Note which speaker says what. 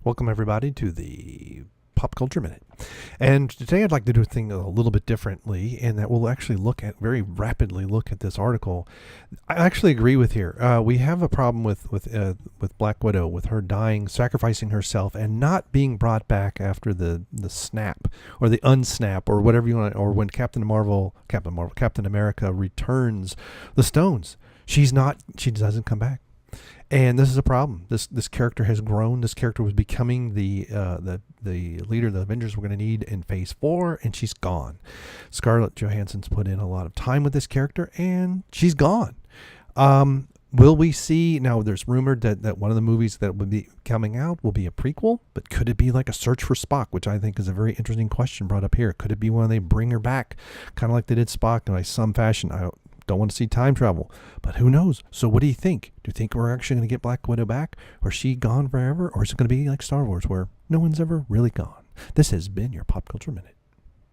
Speaker 1: Welcome, everybody, to the Pop Culture Minute. And today I'd like to do a thing a little bit differently, and that we'll actually very rapidly look at this article. I actually agree with here. We have a problem with Black Widow, with her dying, sacrificing herself, and not being brought back after the snap, or the unsnap, or whatever you want, or when Captain America returns the stones. She doesn't come back. And this is a problem. This character has grown. This character was becoming the leader the Avengers were going to need in Phase 4, and she's gone. Scarlett Johansson's put in a lot of time with this character, and she's gone. Will we see? Now, there's rumored that one of the movies that would be coming out will be a prequel, but could it be like a Search for Spock, which I think is a very interesting question brought up here. Could it be when they bring her back, kind of like they did Spock in some fashion? I don't want to see time travel, but who knows? So what do you think? Do you think we're actually going to get Black Widow back? Or is she gone forever? Or is it going to be like Star Wars where no one's ever really gone? This has been your Pop Culture Minute.